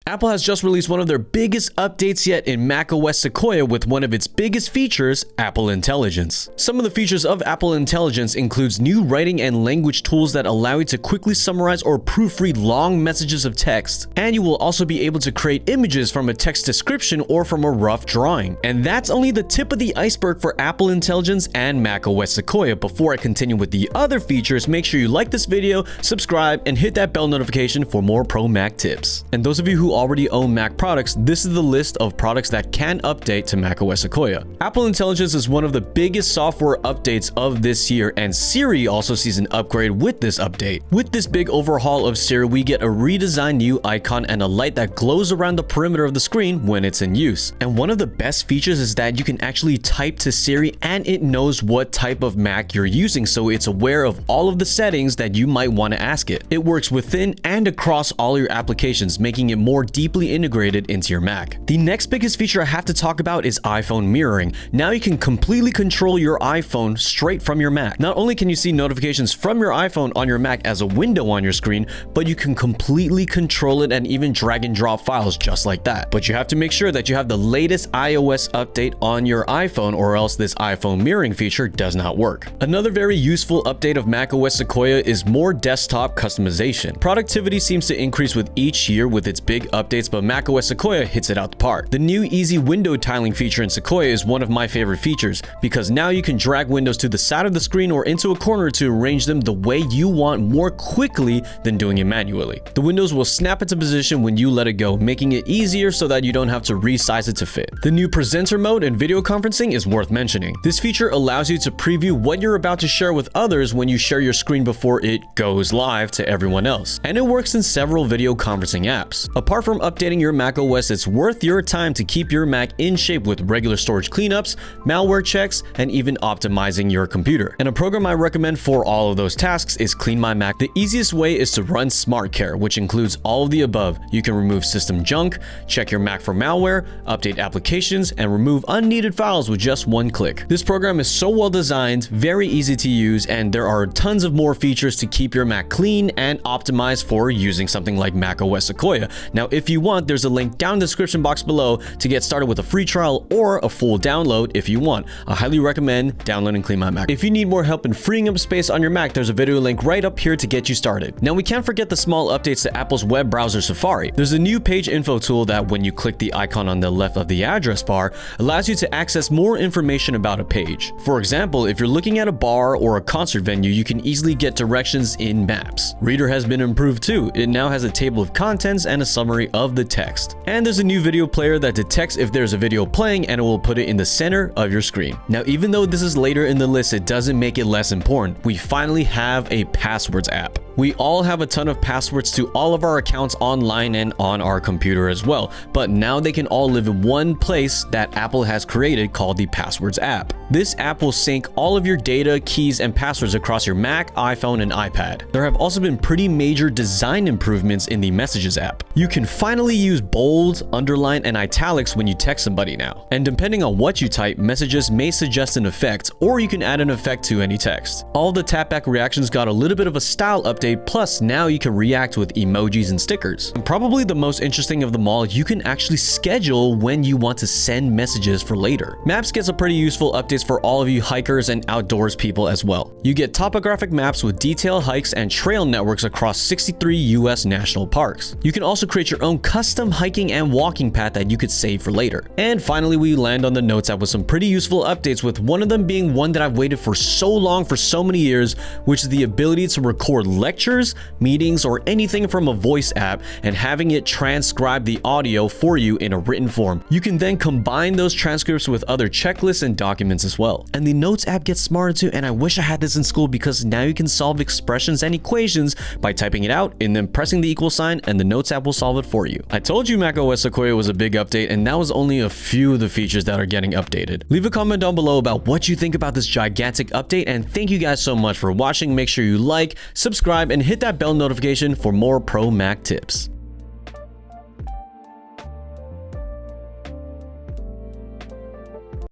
Apple has just released one of their biggest updates yet in macOS Sequoia with one of its biggest features, Apple Intelligence. Some of the features of Apple Intelligence includes new writing and language tools that allow you to quickly summarize or proofread long messages of text. And you will also be able to create images from a text description or from a rough drawing. And that's only the tip of the iceberg for Apple Intelligence and macOS Sequoia. Before I continue with the other features, make sure you like this video, subscribe, and hit that bell notification for more pro Mac tips. And those of you who already own Mac products, this is the list of products that can update to macOS Sequoia. Apple Intelligence is one of the biggest software updates of this year, and Siri also sees an upgrade with this update. With this big overhaul of Siri, we get a redesigned new icon and a light that glows around the perimeter of the screen when it's in use. And one of the best features is that you can actually type to Siri and it knows what type of Mac you're using, so it's aware of all of the settings that you might want to ask it. It works within and across all your applications, making it more deeply integrated into your Mac. The next biggest feature I have to talk about is iPhone mirroring. Now you can completely control your iPhone straight from your Mac. Not only can you see notifications from your iPhone on your Mac as a window on your screen, but you can completely control it and even drag and drop files just like that. But you have to make sure that you have the latest iOS update on your iPhone, or else this iPhone mirroring feature does not work. Another very useful update of macOS Sequoia is more desktop customization. Productivity seems to increase with each year with its big updates, but macOS Sequoia hits it out the park. The new easy window tiling feature in Sequoia is one of my favorite features, because now you can drag windows to the side of the screen or into a corner to arrange them the way you want more quickly than doing it manually. The windows will snap into position when you let it go, making it easier so that you don't have to resize it to fit. The new presenter mode in video conferencing is worth mentioning. This feature allows you to preview what you're about to share with others when you share your screen before it goes live to everyone else. And it works in several video conferencing apps. Apart from updating your macOS, it's worth your time to keep your Mac in shape with regular storage cleanups, malware checks, and even optimizing your computer. And a program I recommend for all of those tasks is Clean My Mac. The easiest way is to run Smart Care, which includes all of the above. You can remove system junk, check your Mac for malware, update applications, and remove unneeded files with just one click. This program is so well designed, very easy to use, and there are tons of more features to keep your Mac clean and optimized for using something like macOS Sequoia. Now, if you want, there's a link down in the description box below to get started with a free trial or a full download if you want. I highly recommend downloading Clean My Mac. If you need more help in freeing up space on your Mac, there's a video link right up here to get you started. Now, we can't forget the small updates to Apple's web browser Safari. There's a new page info tool that, when you click the icon on the left of the address bar, allows you to access more information about a page. For example, if you're looking at a bar or a concert venue, you can easily get directions in Maps. Reader has been improved too. It now has a table of contents and a summary of the text. And there's a new video player that detects if there's a video playing, and it will put it in the center of your screen. Now, even though this is later in the list, it doesn't make it less important. We finally have a passwords app. We all have a ton of passwords to all of our accounts online and on our computer as well, but now they can all live in one place that Apple has created called the Passwords app. This app will sync all of your data, keys, and passwords across your Mac, iPhone, and iPad. There have also been pretty major design improvements in the Messages app. You can finally use bold, underline, and italics when you text somebody now. And depending on what you type, Messages may suggest an effect, or you can add an effect to any text. All the tapback reactions got a little bit of a style update, plus now you can react with emojis and stickers. And probably the most interesting of them all, you can actually schedule when you want to send messages for later. Maps gets a pretty useful updates for all of you hikers and outdoors people as well. You get topographic maps with detailed hikes and trail networks across 63 US national parks. You can also create your own custom hiking and walking path that you could save for later. And finally, we land on the Notes app with some pretty useful updates, with one of them being one that I've waited for so long, for so many years, which is the ability to record lectures, meetings, or anything from a voice app and having it transcribe the audio for you in a written form. You can then combine those transcripts with other checklists and documents as well. And the Notes app gets smarter too, and I wish I had this in school, because now you can solve expressions and equations by typing it out and then pressing the equal sign, and the Notes app will solve it for you. I told you macOS Sequoia was a big update, and that was only a few of the features that are getting updated. Leave a comment down below about what you think about this gigantic update, and thank you guys so much for watching. Make sure you like, subscribe, and hit that bell notification for more pro Mac tips.